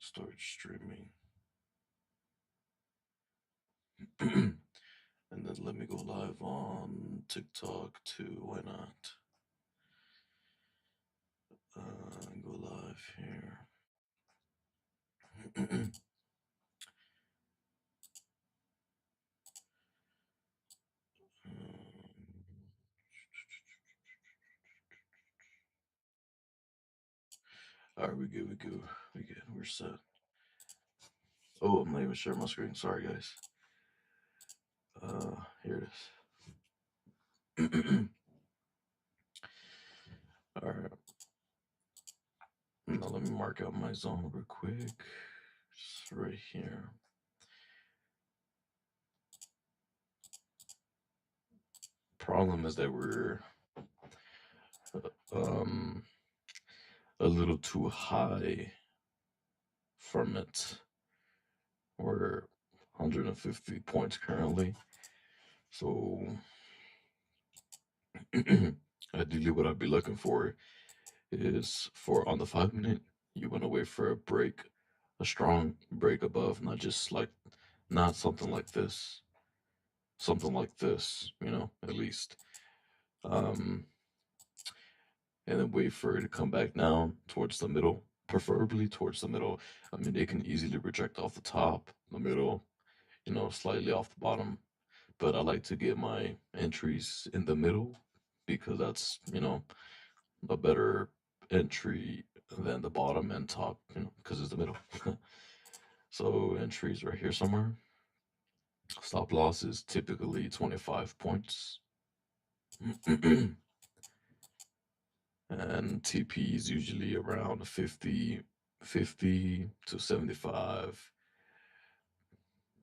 Start streaming. And then let me go live on TikTok too. Why not? Go live here. All right, we good. We good. We good. We're set. Oh, I'm not even sharing my screen. Sorry, guys. Here it is. All right. Now let me mark out my zone real quick. Just right here. Problem is that we're um a little too high from it. We're 150 points currently. So ideally what I'd be looking for is for on the 5 minute, you want to wait for a break, a strong break above, not just like not something like this. Something like this, at least. Um and then wait for it to come back down towards the middle, preferably towards the middle. I mean, they can easily reject off the top, the middle, slightly off the bottom. But I like to get my entries in the middle because that's, a better entry than the bottom and top, because it's the middle. So entries right here somewhere. Stop loss is typically 25 points. And TP is usually around 50 to 75,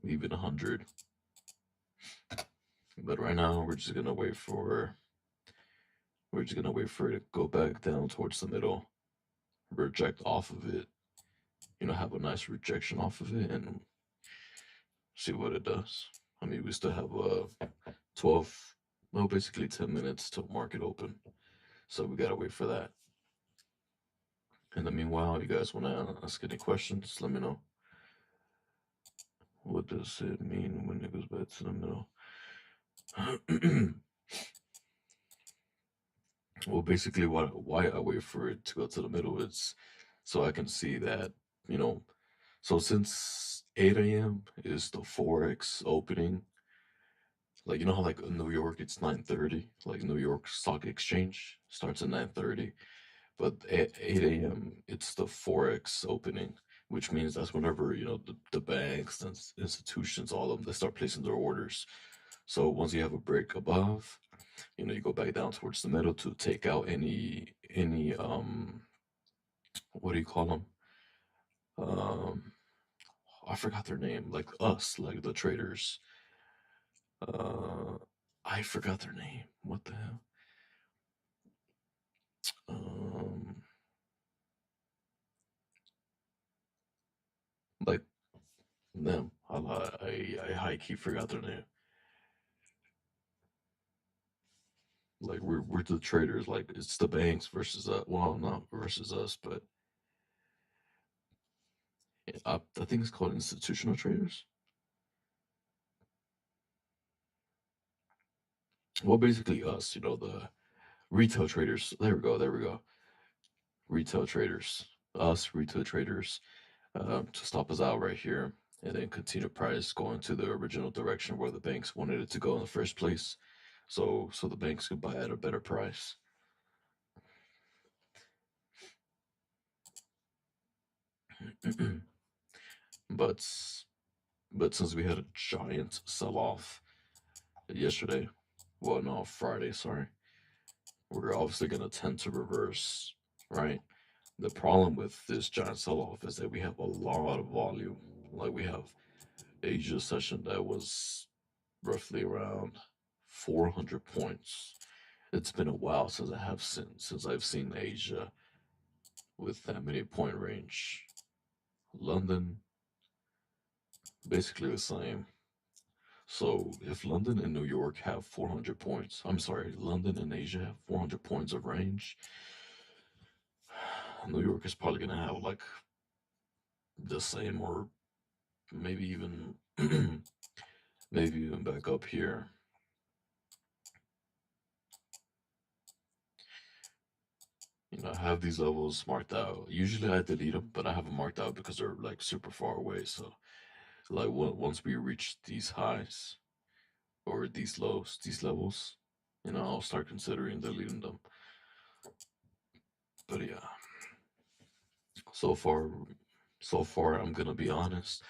even 100. But right now, we're just gonna wait for it to go back down towards the middle, reject off of it, have a nice rejection off of it, and see what it does. I mean, we still have 12, no, basically 10 minutes till market open, so we gotta wait for that. In the meanwhile, you guys want to ask any questions? Let me know. What does it mean when it goes back to the middle? Well, basically, why I wait for it to go to the middle is so I can see that, you know, so since 8 a.m. is the Forex opening, like, how, like, in New York, it's 9:30, like, New York Stock Exchange starts at 9:30, but at 8 a.m., it's the Forex opening, which means that's whenever, the banks and institutions, all of them, they start placing their orders. So once you have a break above, you go back down towards the middle to take out any what do you call them? Um, I forgot their name. Like us, like the traders. Uh, I forgot their name. What the hell? Um, like them. I high key forgot their name. Like we're the traders. Like it's the banks versus well, not versus us, but I think it's called institutional traders. Well, basically us. The retail traders. There we go. There we go. Retail traders. Us retail traders. To stop us out right here, and then continue price going to the original direction where the banks wanted it to go in the first place. So the banks could buy at a better price. but but since we had a giant sell off yesterday, well, no, Friday, sorry, we're obviously gonna tend to reverse, right? The problem with this giant sell off is that we have a lot of volume. Like we have Asia session that was roughly around 400 points. It's been a while since I've seen Asia with that many point range. London, basically the same. So if London and New York have 400 points, I'm sorry, London and Asia have 400 points of range, New York is probably gonna have like the same, or maybe even maybe even back up here. I have these levels marked out. Usually I delete them, but I have them marked out because they're like super far away. So like once we reach these highs or these lows, these levels, I'll start considering deleting them. But yeah, so far, so far, I'm gonna be honest.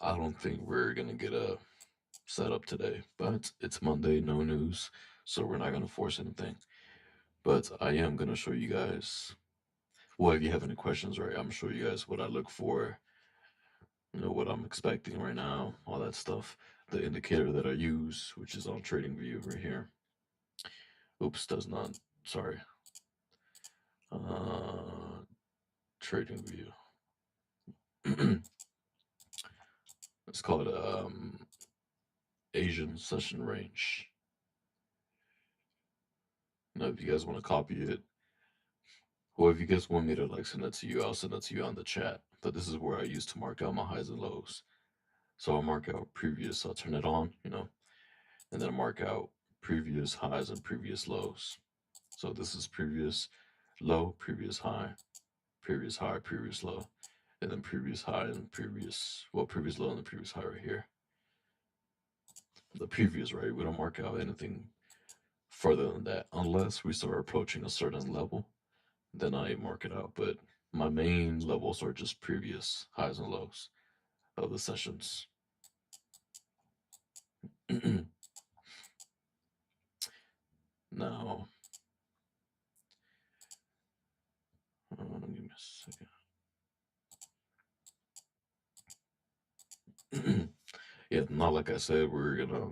I don't think we're gonna get a setup today, but it's Monday, no news, so we're not gonna force anything. But I am gonna show you guys. Well, if you have any questions, right, I'm sure you guys what I look for, what I'm expecting right now, all that stuff. The indicator that I use, which is on TradingView right here. Oops, does not. Sorry. Uh, TradingView. It's called Asian Session Range. If you guys want to copy it, or if you guys want me to like send it to you, I'll send it to you on the chat. But this is where I use to mark out my highs and lows. So I'll mark out previous. I'll turn it on, and then I'll mark out previous highs and previous lows. So this is previous low, previous high, previous high, previous low, and then previous high and previous low and the previous high right here. The previous, right? We don't mark out anything further than that unless we start approaching a certain level. Then I mark it out. But my main levels are just previous highs and lows of the sessions. Now, give me a second. Yeah, not like I said, we're gonna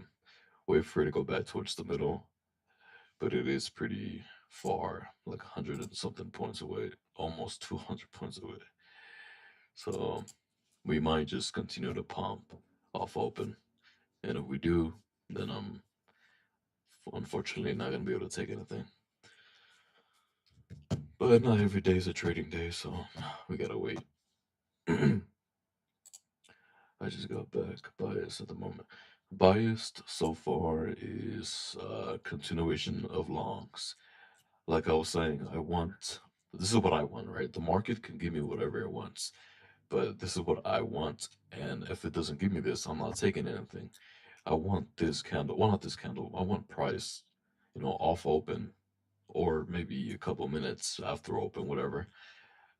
wait for it to go back towards the middle, but it is pretty far, like 100 and something points away, almost 200 points away. So we might just continue to pump off open, and if we do, then I'm unfortunately not gonna be able to take anything. But not every day is a trading day, so we gotta wait. I just got back biased at the moment. Biased so far is continuation of longs. Like I was saying, this is what I want, right? The market can give me whatever it wants, but this is what I want. And if it doesn't give me this, I'm not taking anything. I want this candle. Well, not this candle. I want price, off open or maybe a couple minutes after open, whatever,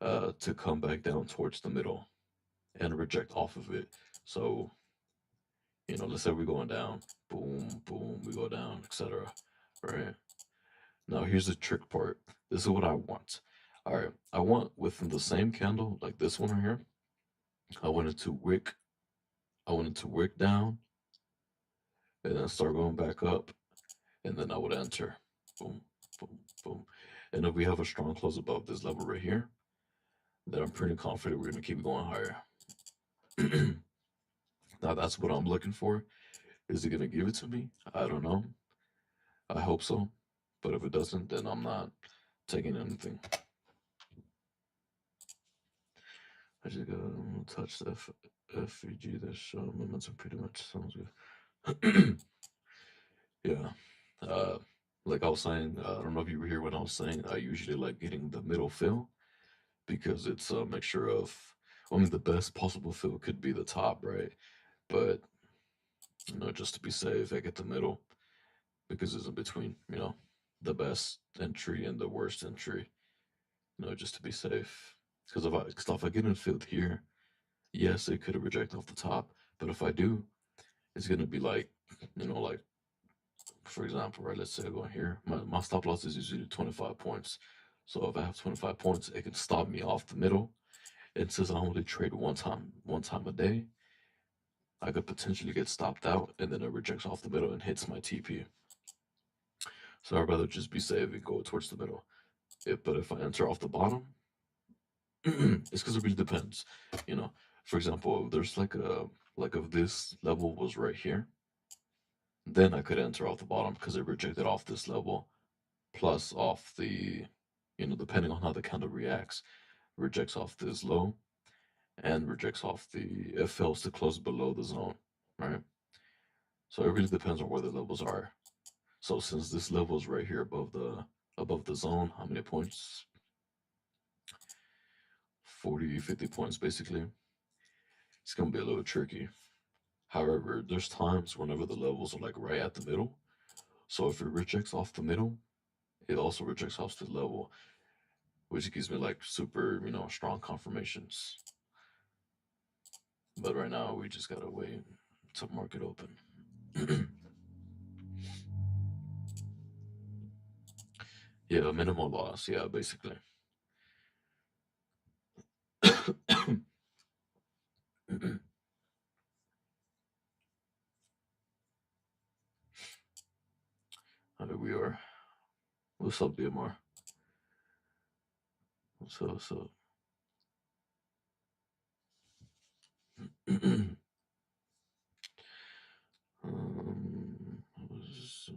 to come back down towards the middle and reject off of it. So, let's say we're going down, boom, boom, we go down, etc. Right? Now, here's the trick part. This is what I want. All right, I want within the same candle, like this one right here. I want it to wick. I want it to wick down, and then start going back up, and then I would enter. Boom, boom, boom. And if we have a strong close above this level right here, then I'm pretty confident we're gonna keep going higher. Now that's what I'm looking for. Is it gonna give it to me? I don't know. I hope so. But if it doesn't, then I'm not taking anything. I just gotta touch the FVG. This momentum pretty much sounds good. Yeah. Uh, like I was saying, I don't know if you were here when I was saying I usually like getting the middle fill because it's a mixture of, I mean, the best possible fill could be the top, right? But, just to be safe, I get the middle because it's in between, the best entry and the worst entry, just to be safe. Because if I get in filled here, yes, it could have rejected off the top, but if I do, it's gonna be like, like for example, right? Let's say I go in here. My stop loss is usually 25 points. So if I have 25 points, it can stop me off the middle. It says I only trade one time a day. I could potentially get stopped out, and then it rejects off the middle and hits my TP. So I'd rather just be safe and go towards the middle. But if I enter off the bottom, it's because it really depends. For example, if there's like if this level was right here, then I could enter off the bottom because it rejected off this level, plus off the, depending on how the candle reacts, rejects off this low, and rejects off the it fails to close below the zone, right? So it really depends on where the levels are. So since this level is right here above the zone, how many points? 40, 50 points basically. It's gonna be a little tricky. However, there's times whenever the levels are like right at the middle. So if it rejects off the middle, it also rejects off the level, which gives me like super, strong confirmations. But right now we just gotta wait to market open. Yeah, minimal loss. Yeah, basically. Here we are. What's up, BMR? What's up? What's up? Was,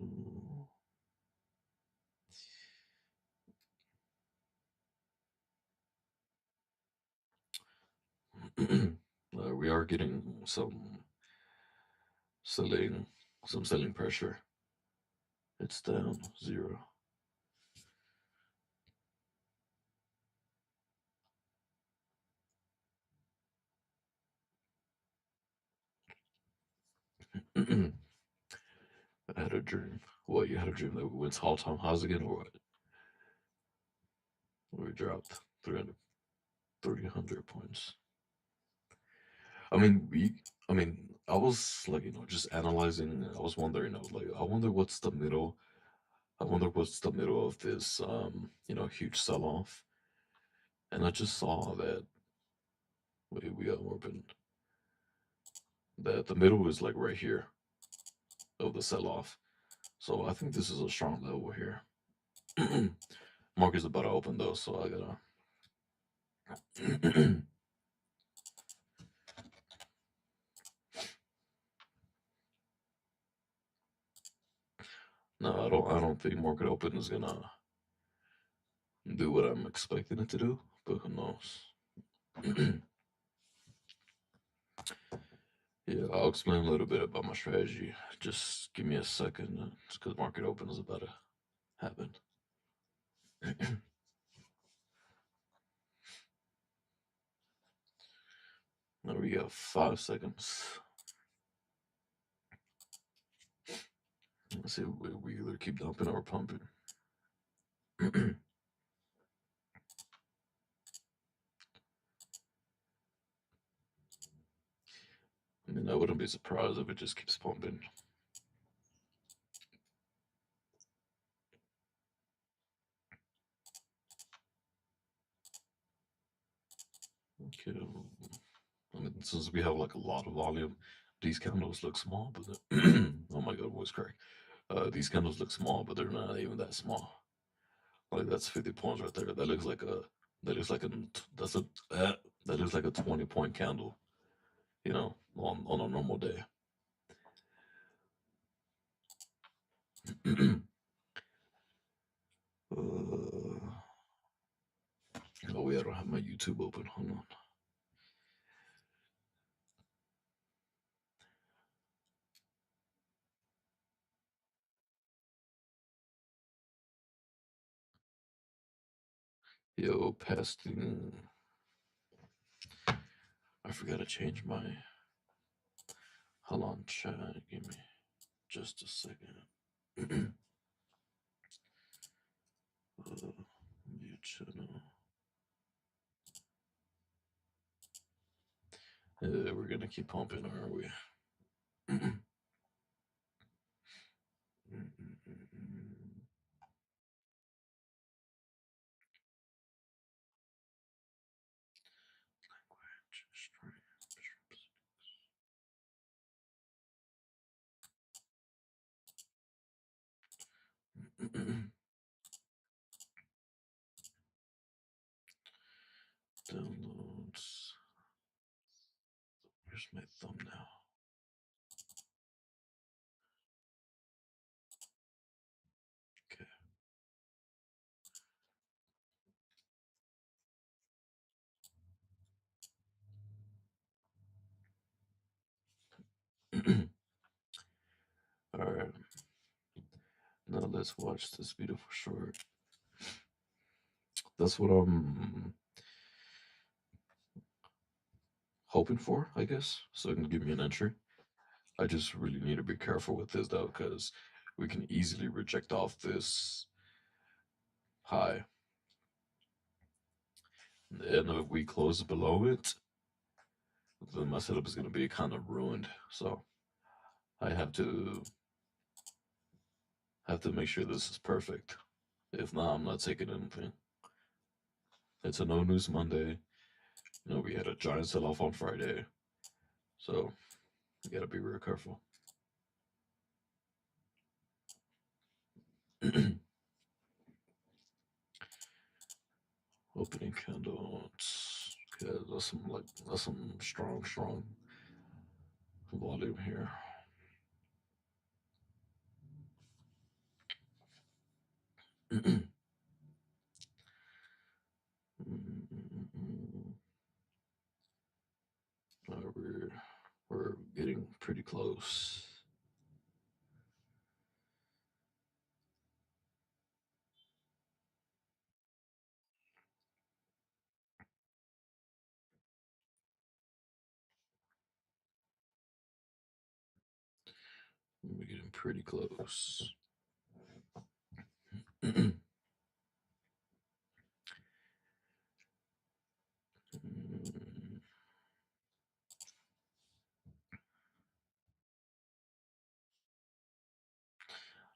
we are getting selling, some selling pressure. It's down 0. I had a dream. What, you had a dream that we went to all-time highs again, or what? We dropped 300 points. I mean, I was like, just analyzing. I was wondering, like, I wonder what's the middle. I wonder what's the middle of this, huge sell-off. And I just saw that we opened that the middle is like right here of the sell-off. So I think this is a strong level here. Market's about to open though, so I gotta. No, I don't think market open is gonna do what I'm expecting it to do, but who knows? Yeah, I'll explain a little bit about my strategy. Just give me a second, just because market open is about to happen. There we go, 5 seconds. Let's see, we either keep dumping or pumping. I mean, I wouldn't be surprised if it just keeps pumping. Okay. I mean, since we have like a lot of volume, these candles look small, but oh my god, voice crack. These candles look small, but they're not even that small. Like that's 50 points right there. That looks like a that's a that looks like a 20-point candle. On a normal day. Oh wait, I don't have my YouTube open. Hold on. Yo, pasting. I forgot to change my. Hold on, chat. Give me just a second. Mute channel. We're gonna keep pumping, aren't we? Downloads. Where's my thumbnail? Okay. All right, now let's watch this beautiful short. That's what I'm hoping for, I guess, so it can give me an entry. I just really need to be careful with this though, because we can easily reject off this high. And if we close below it, then my setup is going to be kind of ruined. So I have to make sure this is perfect. If not, I'm not taking anything. It's a no news Monday. We had a giant sell off on Friday, so you gotta be real careful. Opening candles. Okay, that's some strong volume here. We're getting pretty close. We're getting pretty close.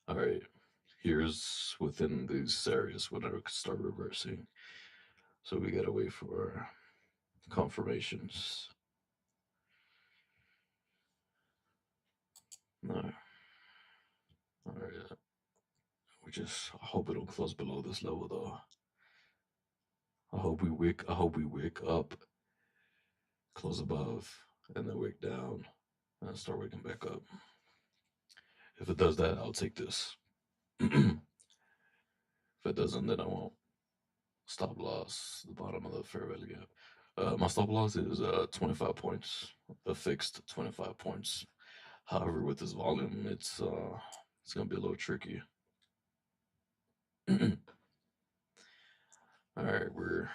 All right, here's within these areas when I start reversing. So we gotta wait for confirmations. No, all right. We just I hope it don't close below this level though. I hope we wick up, close above, and then wick down, and start waking back up. If it does that, I'll take this. If it doesn't, then I won't. Stop loss, the bottom of the fair value gap. My stop loss is 25 points, a fixed 25 points. However, with this volume, it's gonna be a little tricky. All right, we're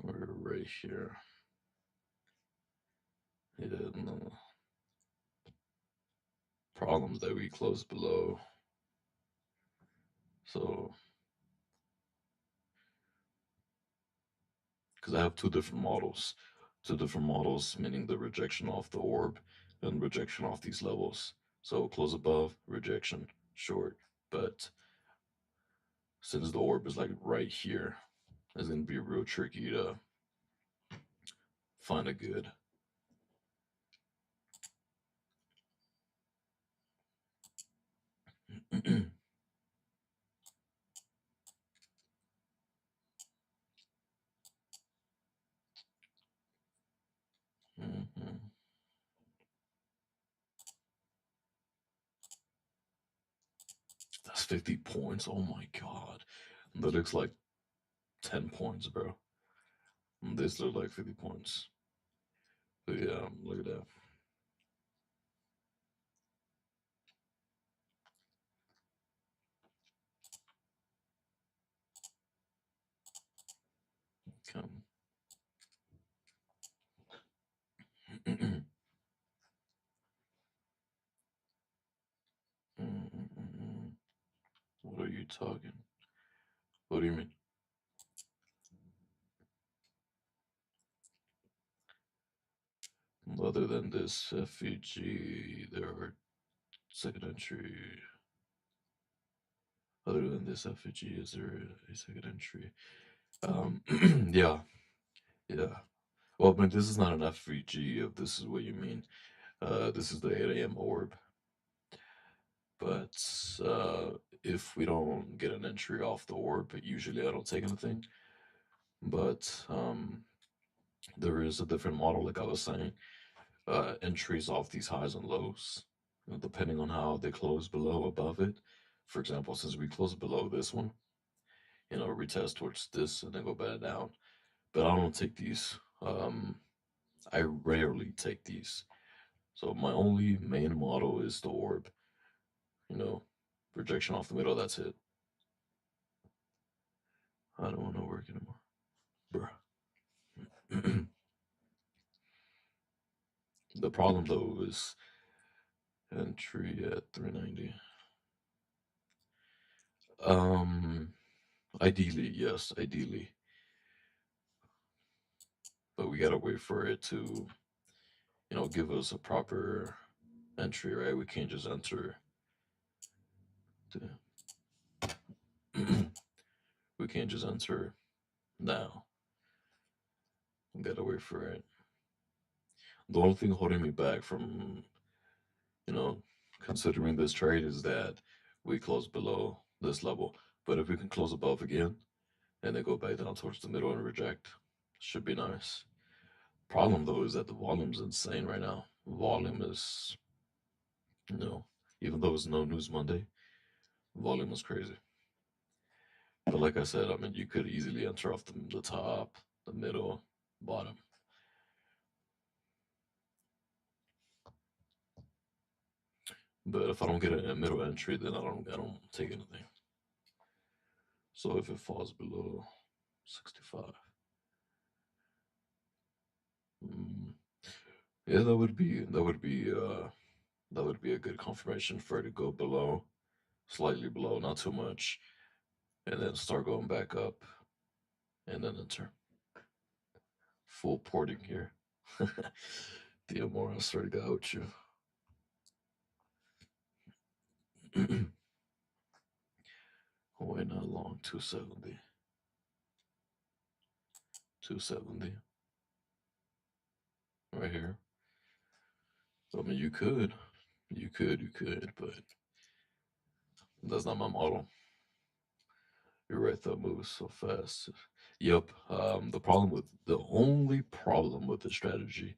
right here. Yeah, no problems that we close below. So, because I have two different models, meaning the rejection off the orb and rejection off these levels. So close above, rejection, short. But since the orb is like right here, it's gonna be real tricky to find a good. Mhm. That's 50 points. Oh my god. That looks like 10 points, bro. This looks like 50 points. But yeah, look at that. Come. What are you talking? What do you mean? Other than this FEG, there are second entry. Other than this FEG, is there a second entry? Yeah, yeah. Well, but this is not an FEG if this is what you mean. This is the 8 a.m. orb. But if we don't get an entry off the orb, usually I don't take anything. But there is a different model, like I was saying. Entries off these highs and lows, depending on how they close below, above it. For example, since we close below this one, retest towards this and then go back down. but I don't take these. I rarely take these. So my only main model is the orb. You know, projection off the middle. That's it. I don't want to work anymore, bruh. The problem though is entry at 390. Um, ideally, yes, ideally, but we gotta wait for it to, give us a proper entry, right? We can't just enter. We can't just enter now. We gotta wait for it. The only thing holding me back from, you know, considering this trade is that we close below this level. But if we can close above again and then go back down towards the middle and reject, should be nice. Problem though is that the volume's insane right now. Volume is, you know, even though it's no news Monday, volume is crazy. But like I said, I mean, you could easily enter off the top, the middle, bottom. But if I don't get a middle entry, then I don't take anything. So if it falls below 65, mm, yeah, that would be a good confirmation for it to go below, slightly below, not too much, and then start going back up, and then enter. Full porting here. Diamora, I swear to God with you. Why not long? 270. 270. Right here. I mean, you could, but that's not my model. You're right, that moves so fast. Yep. The only problem with the strategy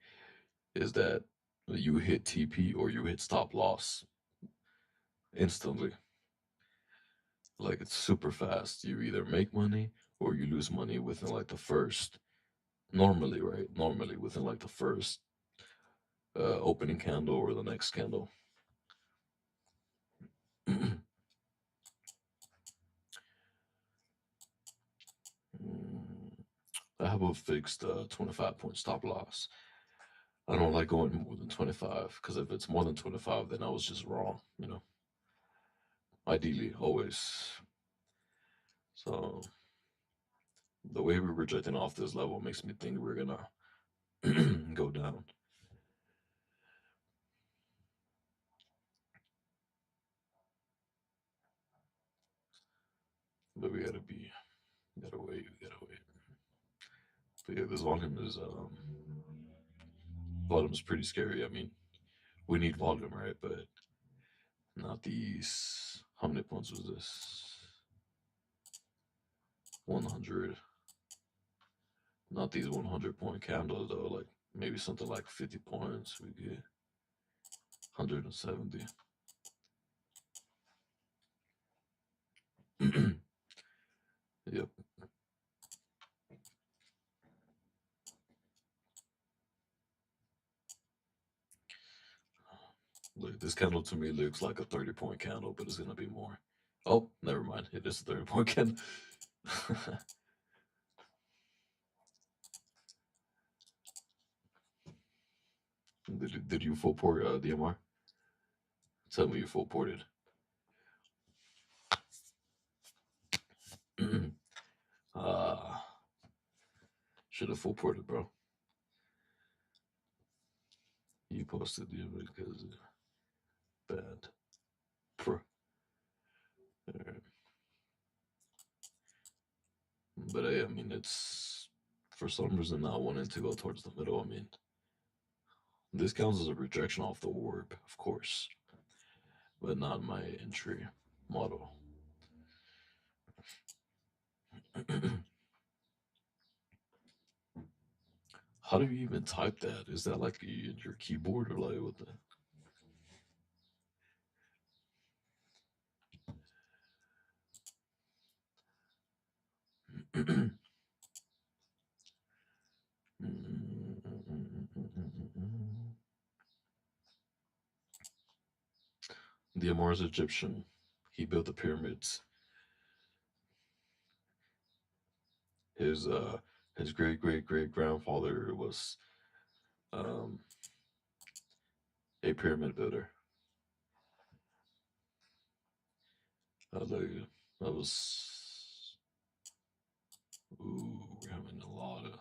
is that you hit TP or you hit stop loss instantly. Like it's super fast. You either make money or you lose money within like the first, normally, right? Normally within like the first opening candle or the next candle. Mm, I have a fixed 25-point stop loss. I don't like going more than 25 because if it's more than 25, then I was just wrong. Ideally, always. So the way we're projecting off this level makes me think we're gonna go down. But we gotta wait. But yeah, this volume is pretty scary. I mean, we need volume, right? But not these. How many points was this? 100. Not these 100-point candles though. Like maybe something like 50 points. We get 170. Yep. Look, this candle to me looks like a 30-point candle, but it's gonna be more. Oh, never mind. It is a 30-point candle. Did you full port DMR? Tell me you full ported. uh should have full ported, bro. You posted the because bad. Pro. But I mean, it's for some reason not wanting to go towards the middle. I mean, this counts as a rejection off the orb, of course, but not my entry model. How do you even type that? Is that like your keyboard or like what the? The Amor's Egyptian. He built the pyramids. His uh his great grandfather was um a pyramid builder. Like that was ooh, we're having a lot of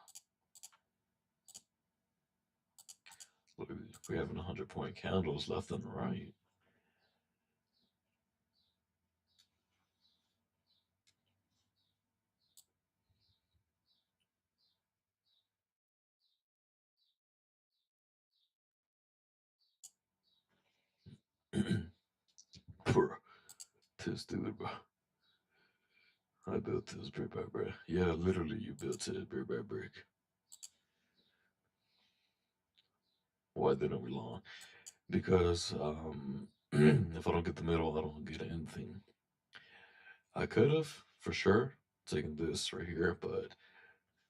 we're having 100 point candles left and right. Bro, this dude, bro. I built this brick by brick. Yeah, literally, you built it brick by brick. Why didn't we long? Because if I don't get the middle, I don't get anything. I could have, for sure, taken this right here, but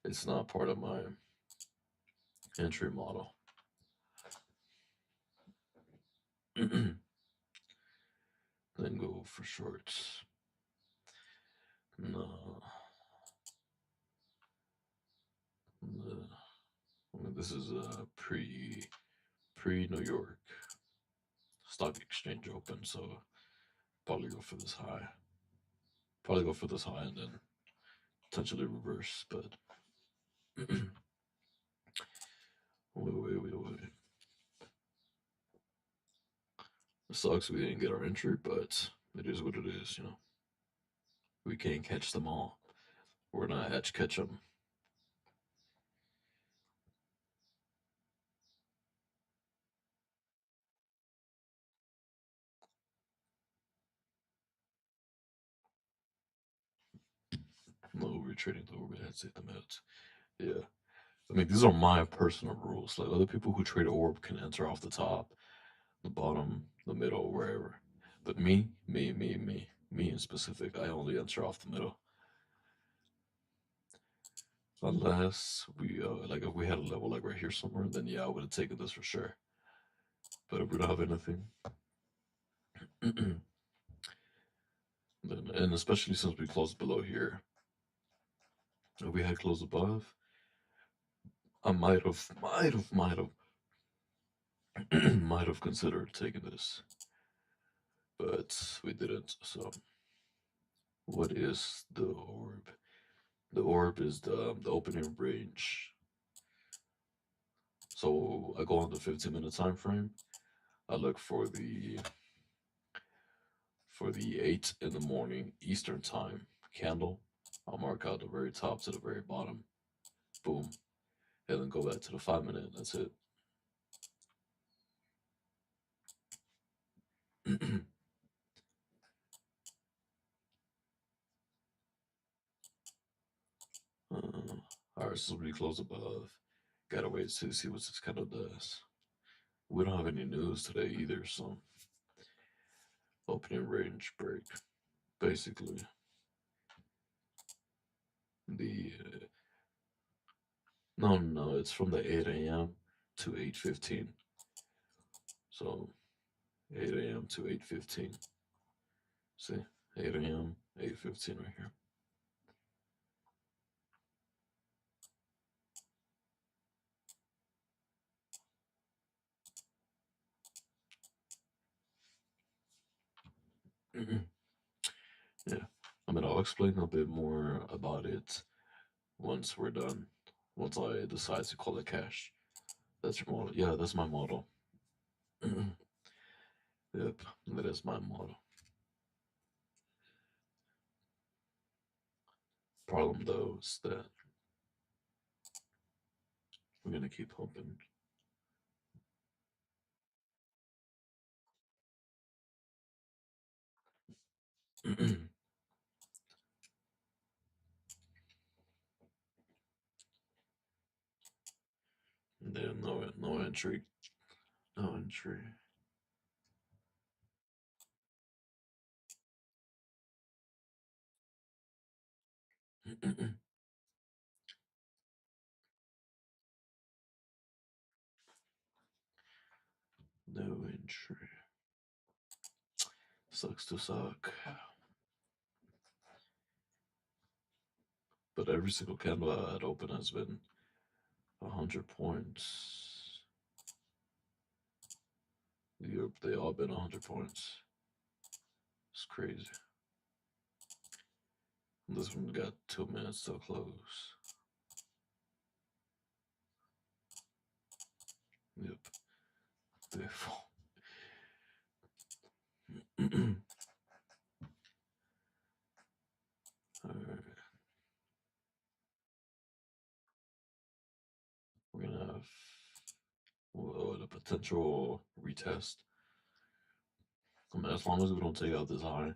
it's not part of my entry model. Then go for shorts. No, no. I mean, this is a pre New York stock exchange open, so probably go for this high. Probably go for this high and then potentially reverse, but wait. It sucks we didn't get our entry, but it is what it is. We can't catch them all. We're not edge catch them. No, we're trading the overheads, hit the meds. Yeah. I mean, these are my personal rules. Like other people who trade orb can enter off the top, the bottom, the middle, wherever. But me in specific, I only enter off the middle. Unless we like if we had a level like right here somewhere, then yeah, I would have taken this for sure. But if we don't have anything, then and especially since we closed below here, if we had closed above, I might have considered taking this, but we didn't. So, what is the orb? The orb is the opening range. So I go on the 15-minute time frame. I look for the 8 in the morning Eastern time candle. I'll mark out the very top to the very bottom. Boom. And then go back to the 5 minute. That's it. Alright, so we close above. Gotta wait to see what this kind of does. We don't have any news today either, so opening range break. Basically, the no, it's from the 8 a.m. to 8:15. So 8 a.m. to 8:15. See, 8 a.m. 8:15 right here. Yeah, I mean I'll explain a bit more about it once we're done. Once I decide to call it cash. That's your model. Yeah, that's my model. Yep, that is my model. Problem though is that we're gonna keep hoping. There, no entry, no entry. No entry. Sucks to suck. But every single candle I had open has been 100 points. Yep, they all been 100 points. It's crazy. This one got 2 minutes to close. Yep. Beautiful. Alright. We're gonna have the potential retest. I mean, as long as we don't take out this high,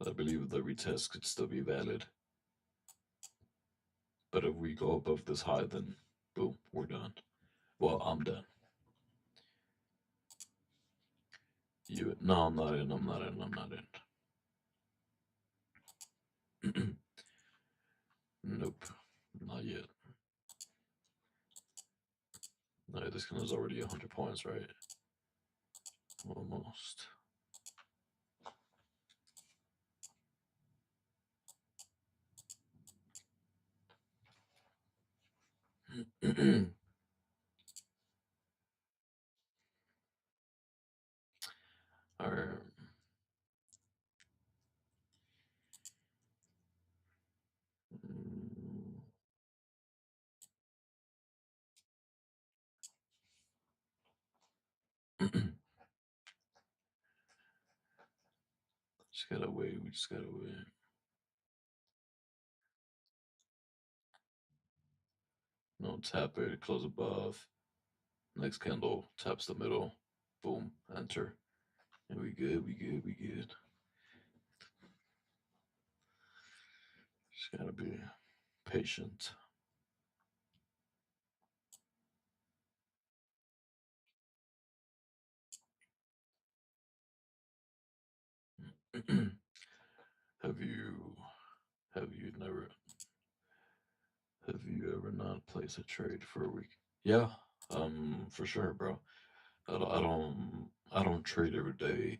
I believe the retest could still be valid. But if we go above this high, then boom, we're done. Well, I'm done. You? No, I'm not in. I'm not in. I'm not in. Nope, not yet. No, this one is already 100 points, right? Almost. All right. Just gotta wait. We just gotta wait. No, tap it, close above. Next candle, taps the middle. Boom, enter. And we good, we good, we good. Just gotta be patient. have you have you never have you ever not placed a trade for a week? Yeah, for sure, bro. I don't trade every day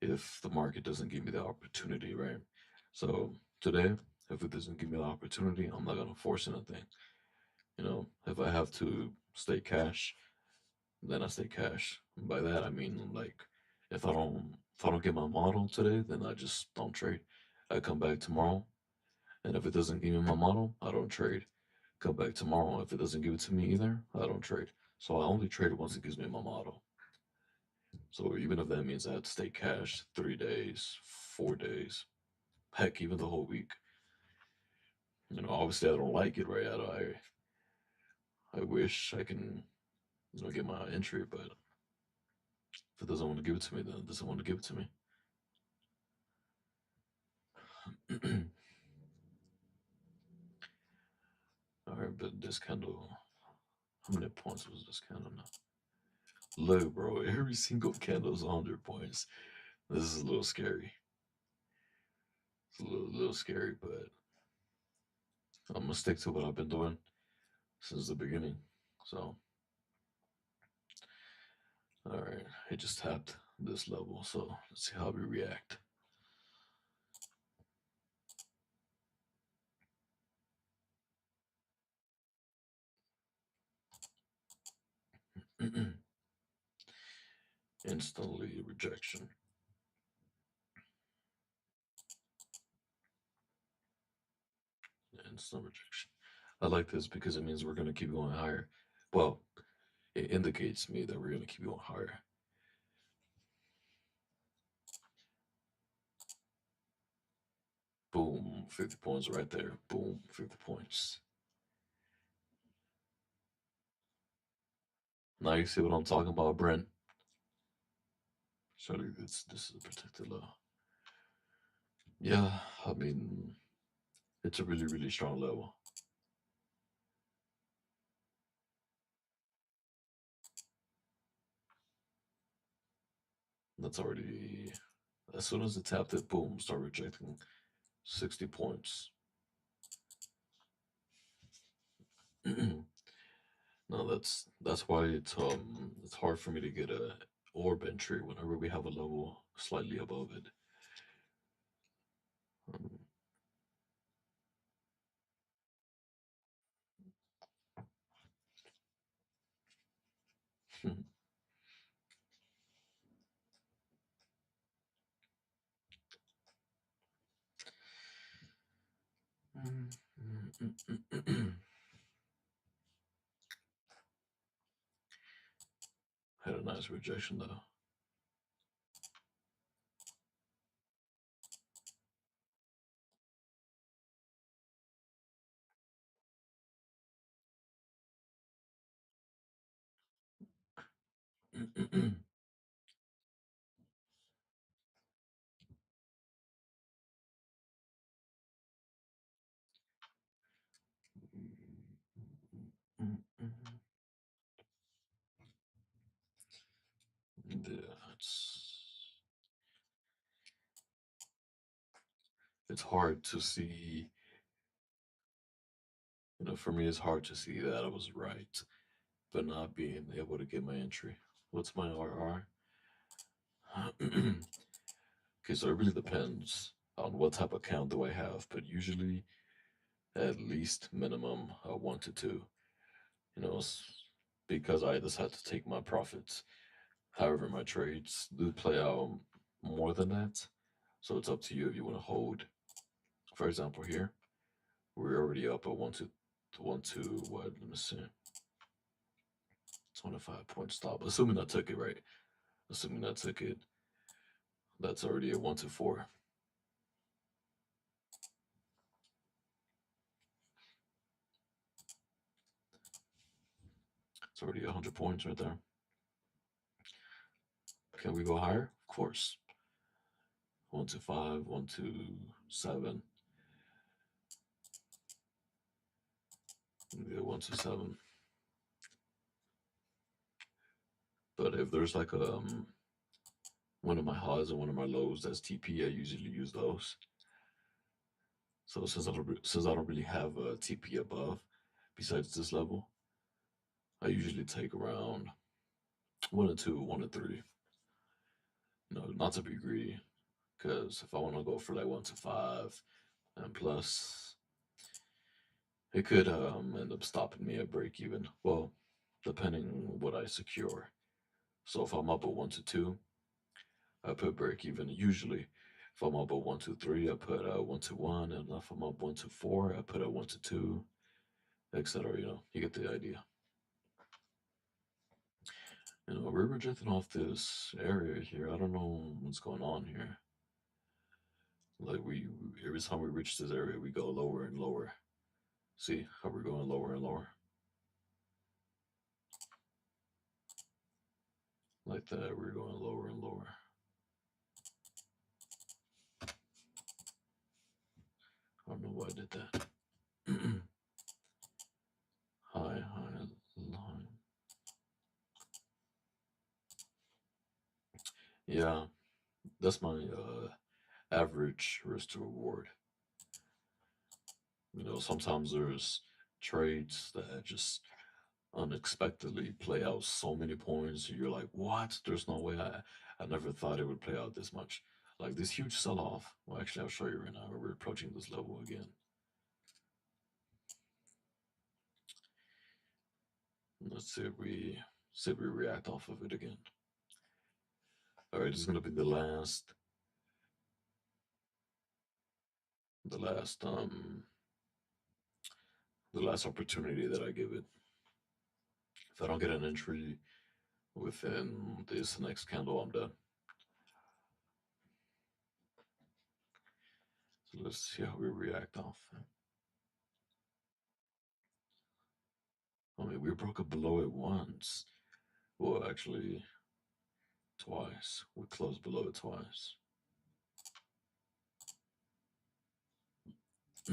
if the market doesn't give me the opportunity, right? So today, if it doesn't give me the opportunity, I'm not gonna force anything. If I have to stay cash, then I stay cash. By that I mean like if I don't get my model today, then I just don't trade. I come back tomorrow, and if it doesn't give me my model, I don't trade. Come back tomorrow. If it doesn't give it to me either, I don't trade. So I only trade once it gives me my model. So even if that means I have to stay cash 3 days, 4 days, heck, even the whole week. Obviously I don't like it, right? I wish I can, get my entry, but if it doesn't want to give it to me, then it doesn't want to give it to me. All right, but this candle, how many points was this candle now? Look, bro, every single candle is 100 points. This is a little scary. It's a little scary, but I'm gonna stick to what I've been doing since the beginning. So, all right, it just tapped this level, so let's see how we react. Instantly rejection. Instant rejection. I like this because it means we're gonna keep going higher. Well, it indicates to me that we're gonna keep going higher. Boom, 50 points right there. Boom, 50 points. Now you see what I'm talking about, Brent. Surely this is a protected law. Yeah, I mean it's a really, really strong level. That's already as soon as it tapped it, boom, start rejecting 60 points. No, that's why it's hard for me to get a or entry whenever we have a level slightly above it. Um, Had a nice rejection though. Yeah, it's hard to see. For me, it's hard to see that I was right, but not being able to get my entry. What's my RR? Okay, so it really depends on what type of account do I have, but usually at least minimum 1 to 2. You know, because I decide to take my profits. However, my trades do play out more than that, so it's up to you if you want to hold. For example, here we're already up at one to what? Let me see, 25 point stop. Assuming I took it right. Assuming I took it, that's already a 1 to 4. It's already 100 points right there. Can we go higher? Of course. 1 to 5, 1 to 7. Yeah, 1 to 7. But if there's like one of my highs and one of my lows that's TP, I usually use those. So since I don't really have a TP above, besides this level, I usually take around 1 to 2, 1 to 3. Not to be greedy, because if I want to go for like 1 to 5 and plus, it could end up stopping me at break even. Well, depending what I secure. So if I'm up at 1 to 2, I put break even. Usually, if I'm up at 1 to 3, I put 1 to 1, and if I'm up 1 to 4, I put a 1 to 2, etc. You get the idea. We're rejecting off this area here. I don't know what's going on here. Like every time we reach this area, we go lower and lower. See how we're going lower and lower, like that. We're going lower and lower. I don't know why I did that. High, high, line. Yeah, that's my average risk to reward. Sometimes there's trades that just unexpectedly play out so many points. You're like, what? There's no way. I never thought it would play out this much. Like this huge sell off. Well, actually, I'll show you right now. We're approaching this level again. Let's see if we react off of it again. All right, this is gonna be the last um, the last opportunity that I give it. If I don't get an entry within this next candle, I'm done. So let's see how we react off. I mean, we broke it below it once. Well, actually, twice. We closed below it twice. I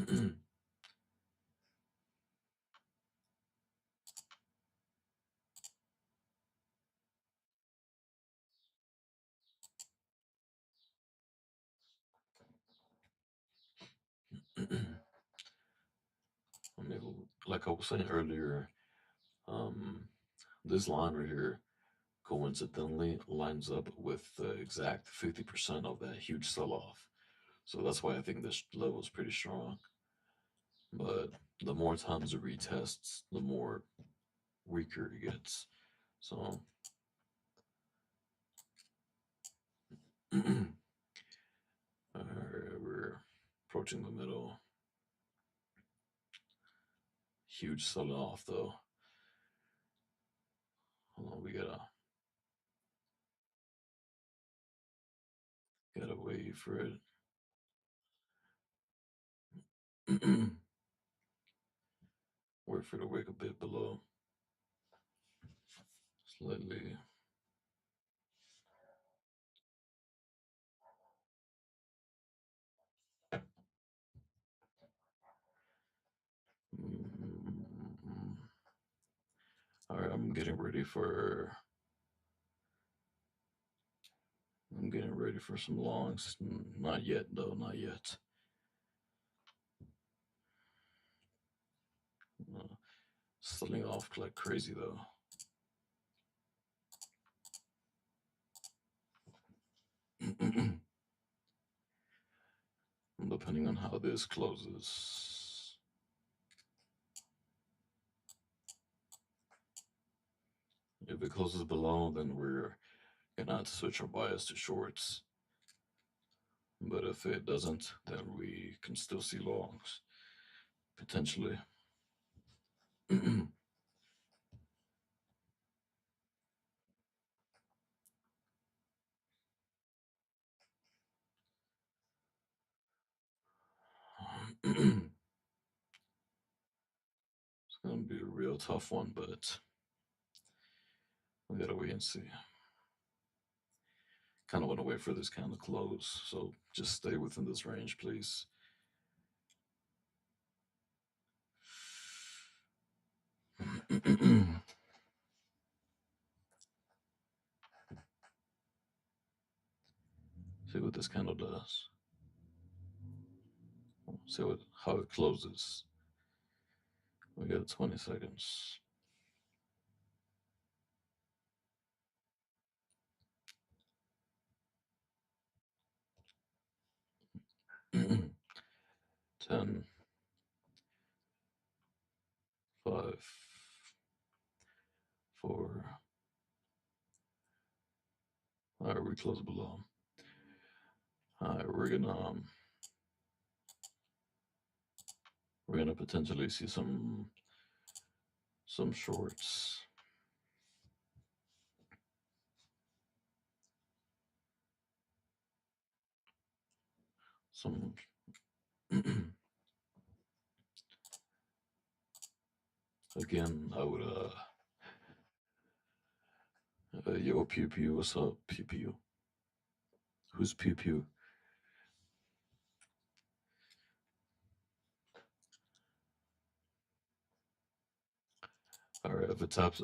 mean, like I was saying earlier, um, this line right here coincidentally lines up with the exact 50% of that huge sell off. So that's why I think this level is pretty strong. But the more times it retests, the more weaker it gets. So we're approaching the middle. Huge sell off though. Hold on, we gotta wait for it. Wait for it to wake a bit below. Slightly. All right, I'm getting ready for some longs. Not yet though, not yet. Uh, Selling off like crazy though. Depending on how this closes. If it closes below, then we're gonna have to switch our bias to shorts. But if it doesn't, then we can still see longs potentially. It's gonna be a real tough one, but we gotta wait and see. Kind of want to wait for this kind of close, so just stay within this range, please. See what this candle does. See how it closes. We got 20 seconds. Ten, 5, 4. All right, we close below. All right, we're gonna potentially see some shorts. Some again, I would yo pew pew, what's up pew pew? Who's pew pew? All right, if it taps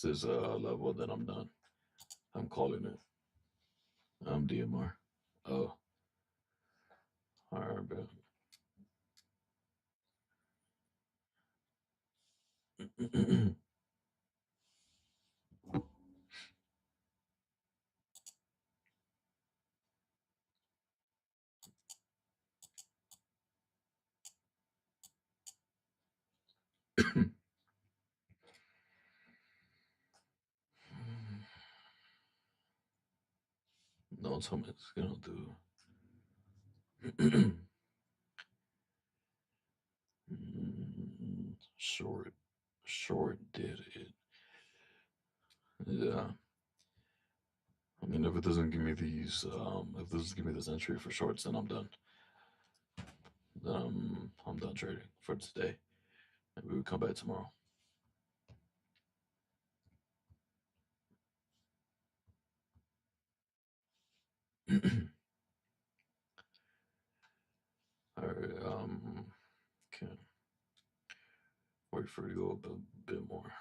this level, then I'm done. I'm calling it. I'm DMR. Oh, all right, bro. No, tell me it's gonna do. Short, short did it. Yeah. I mean, if it doesn't give me if it doesn't give me this entry for shorts, then I'm done. I'm done trading for today. Maybe we'll come back tomorrow. All right. Okay. Wait for it to go up a bit more.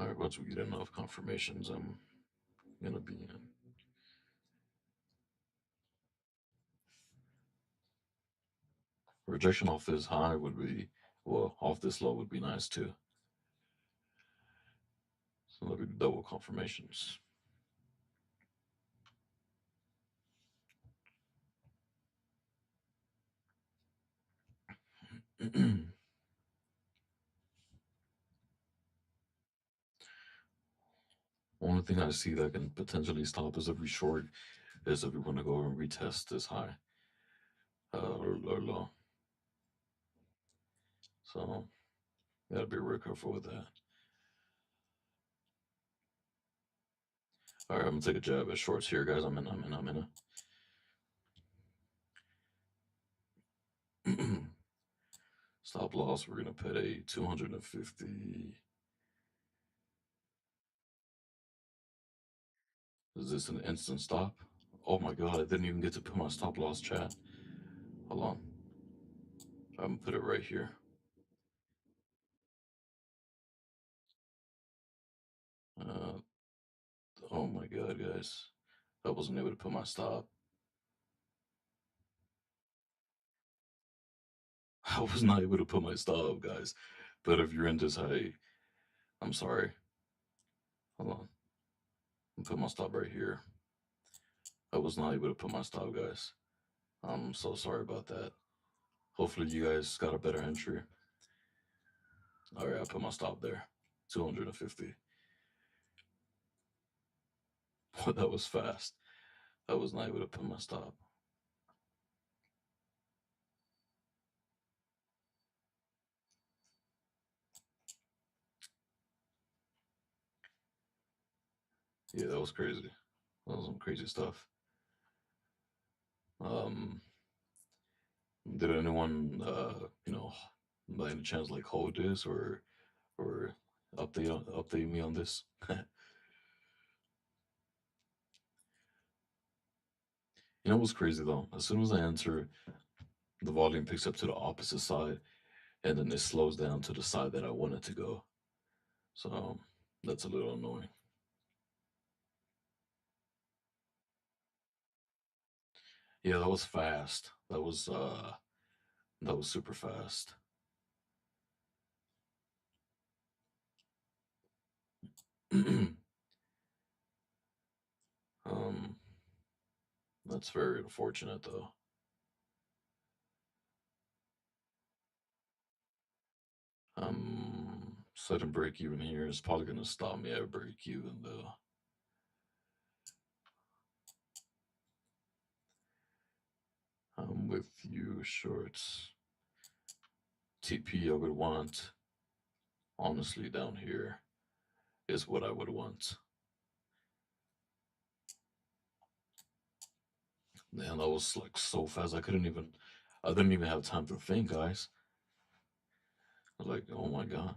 All right, once we get enough confirmations, I'm gonna be in. Rejection off this high would be, well, off this low would be nice too. So let me double confirmations. Only thing I see that can potentially stop us if we short is if we want to go and retest this high or low. So gotta be real careful with that. All right, I'm gonna take a jab at shorts here, guys. I'm in a stop loss. We're gonna put a 250. Is this an instant stop? Oh my god, I didn't even get to put my stop loss, chat. Hold on. I'm gonna put it right here. Uh, oh my god, guys. I wasn't able to put my stop. I was not able to put my stop, guys. But if you're in this high, I'm sorry. Hold on. I'm put my stop right here. I was not able to put my stop, guys. I'm so sorry about that. Hopefully you guys got a better entry. All right, I put my stop there. 250. Boy, that was fast. I was not able to put my stop. Yeah, that was crazy. That was some crazy stuff. Um, did anyone, by any chance, like hold this or update me on this? You know what's crazy though? As soon as I enter, the volume picks up to the opposite side, and then it slows down to the side that I want it to go. So that's a little annoying. Yeah, that was fast. That was super fast. um, that's very unfortunate though. Sudden break even here is probably gonna stop me at break even though. I'm with you, shorts. TP I would want, honestly, down here is what I would want. Man, that was like so fast. I didn't even have time to think, guys. I was like, oh my god.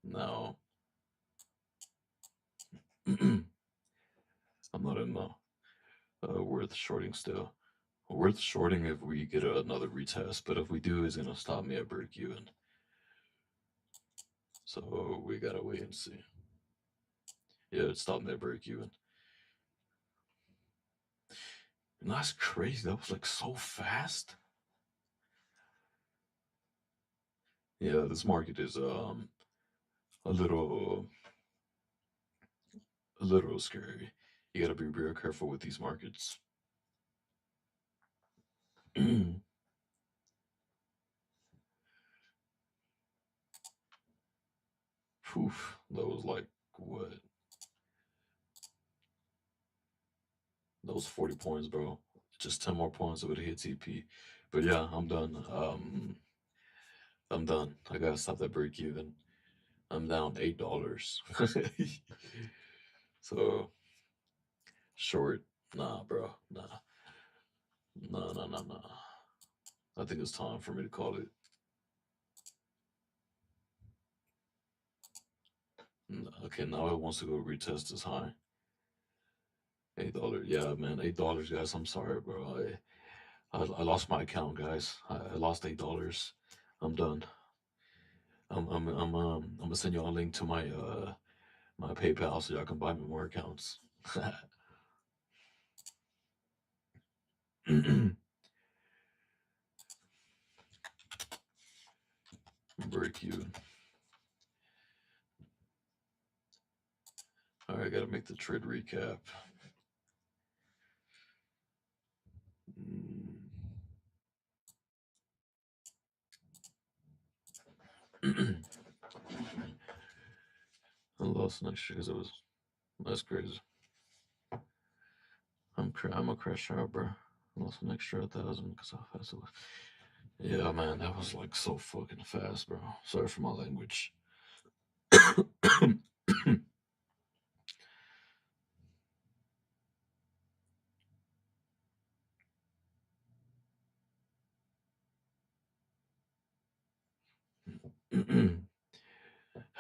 No. I'm not in worth shorting still. Worth shorting if we get another retest, but if we do, it's gonna stop me at break even. So we gotta wait and see. Yeah, it stopped me at break even. And that's crazy. That was like so fast. Yeah, this market is a little a little scary. You gotta be real careful with these markets. Phew, that was like what? That was 40 points, bro. Just 10 more points, it would hit TP. But yeah, I'm done. I'm done. I gotta stop that break even. I'm down $8. So short, nah, bro, nah, nah, nah, nah, nah. I think it's time for me to call it. Okay, now it wants to go retest this high. $8. Yeah, man, $8, guys. I'm sorry, bro. I lost my account, guys. I lost $8. I'm done. I'm gonna send y'all a link to my my PayPal so y'all can buy me more accounts. Break you. All right, gotta make the trade recap. I lost next year because it was that's crazy. I'm a crash out, bro. I lost an extra 1,000 because how fast it was. Yeah, man, that was like so fucking fast, bro. Sorry for my language.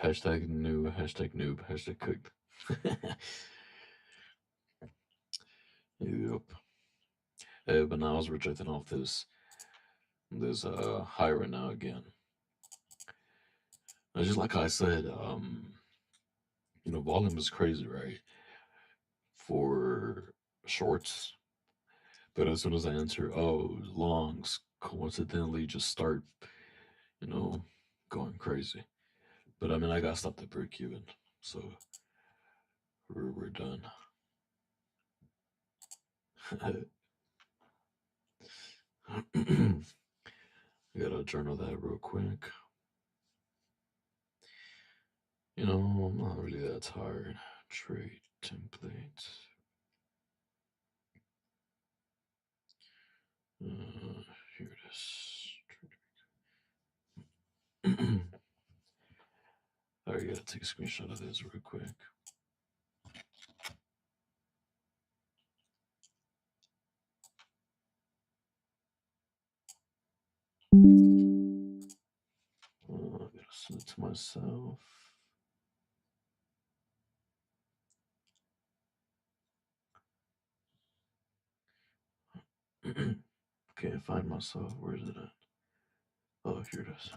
Hashtag new, hashtag noob, hashtag cooked. Yep. But now I was rejecting off this high right now again. It's just like I said, volume is crazy, right? For shorts. But as soon as I enter, oh, longs coincidentally just start, you know, going crazy. But I mean, I gotta stop the break even. So we're done. I gotta journal that real quick. I'm not really that tired. Trade templates. Here it is. I gotta take a screenshot of this real quick. I gotta send it to myself. Can't find myself. Where is it at? Oh, here it is.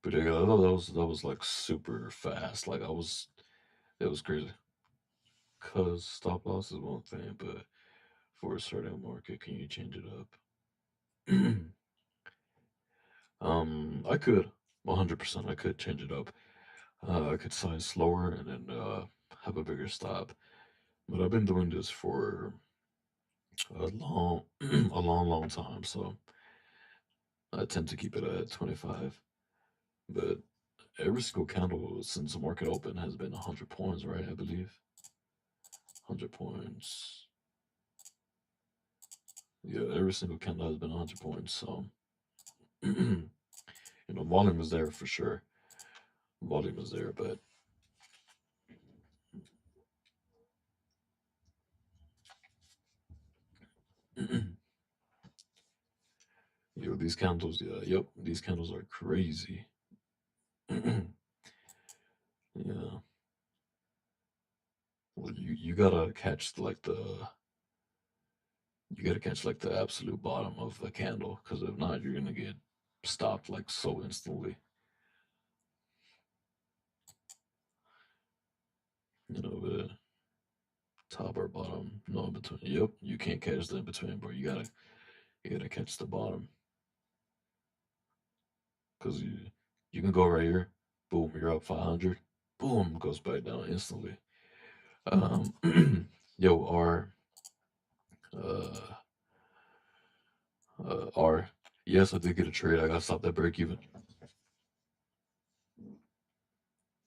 But yeah, that was like super fast. Like it was crazy. Cause stop loss is one thing, but for a certain market, can you change it up? I could, 100%. I could change it up. I could size slower and then have a bigger stop. But I've been doing this for a long, a long time. So I tend to keep it at 25. But every single candle since the market open has been 100 points, right? I believe 100 points. Yeah, every single candle has been 100 points. So volume is there for sure. Volume is there, but these candles, yeah, yep, these candles are crazy. Yeah, well, you gotta catch like the absolute bottom of the candle, because if not, you're gonna get stopped like so instantly. The top or bottom, no in between. Yep, you can't catch the in between, bro. You gotta catch the bottom, because you can go right here, boom, you're up 500, boom, goes back down instantly. Um, yo, uh, R. Yes, I did get a trade. I got to stop that break even.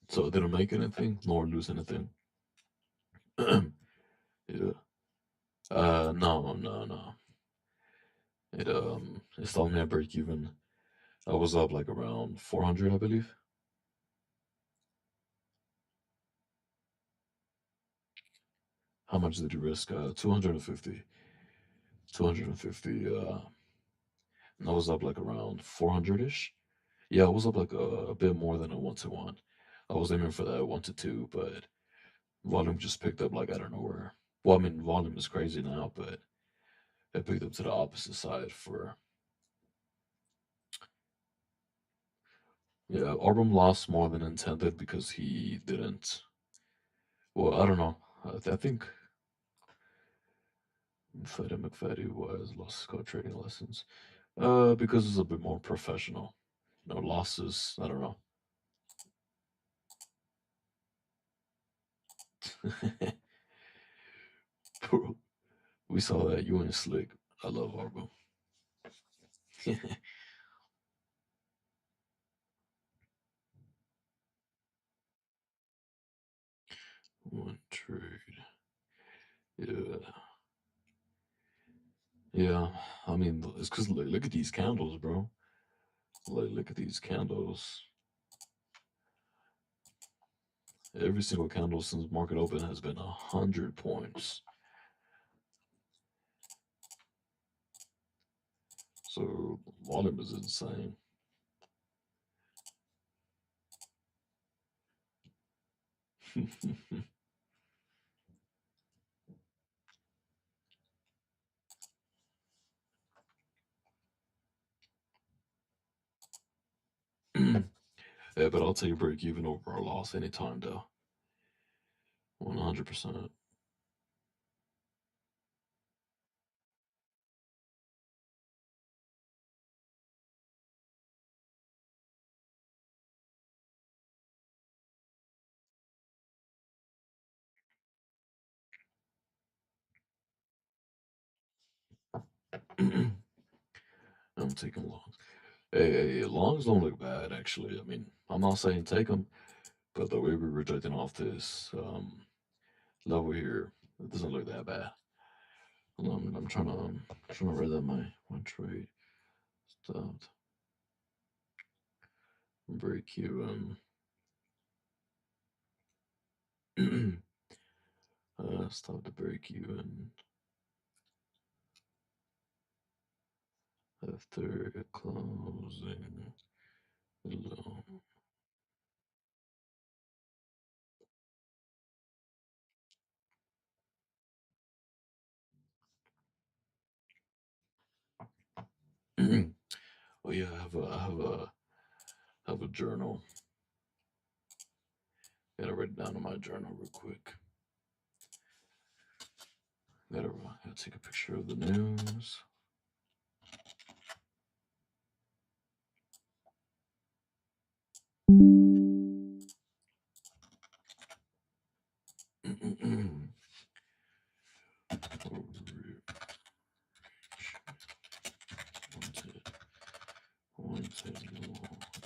So it didn't make anything nor lose anything. Yeah. No, no, no. It stopped me at break even. I was up like around 400, I believe. How much did you risk? 250. 250. And I was up like around 400 ish. Yeah, I was up like a bit more than a 1-to-1. I was aiming for that 1-to-2, but volume just picked up like I don't know where. Well, I mean, volume is crazy now, but it picked up to the opposite side for. Yeah, Arbom lost more than intended because he didn't. Well, I don't know. I think Fede McFaddy was lost his card trading lessons. Because it's a bit more professional. You know, losses. I don't know. Bro, we saw that you and Slick. I love Arbom. One trade. Yeah. Yeah. I mean, it's because look at these candles, bro. Like, look at these candles. Every single candle since market open has been 100 points. So volume is insane. Yeah, but I'll take a break even over a loss anytime, though. 100%. I'm taking longs. Hey, longs don't look bad, actually. I mean, I'm not saying take them, but the way we're rejecting off this level here, it doesn't look that bad. Hold on, I'm trying to read out my one trade. Stopped. Break you. Stop the break even after closing below. Oh yeah, I have a journal. Gotta write it down in my journal real quick. Gotta take a picture of the news. Wanted logs.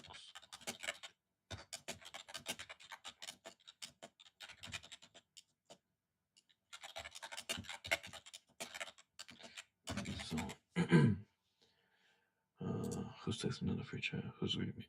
So, who's texting in the free chat? Who's reading me?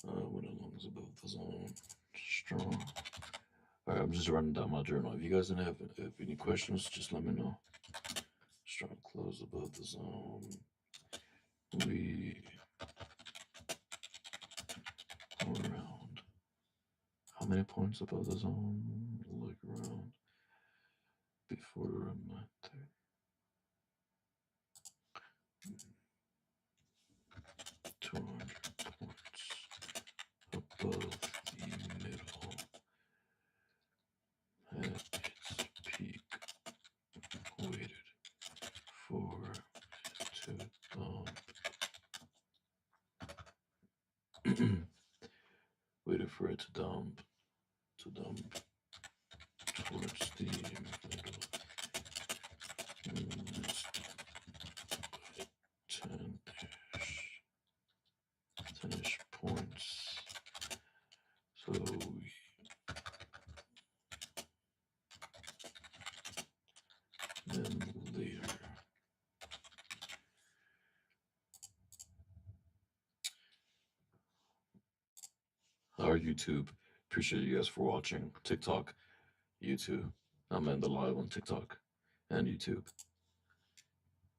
What alongs above the zone? Strong. All right, I'm just running down my journal. If you guys have any questions, just let me know. Strong close above the zone. We around. How many points above the zone? Look around before my 200 points above the middle at its peak. Waited for to dump. Waited for it to dump towards the middle. 10-ish points. So then later. Our YouTube. Appreciate you guys for watching. TikTok, YouTube. I'm in the live on TikTok and YouTube.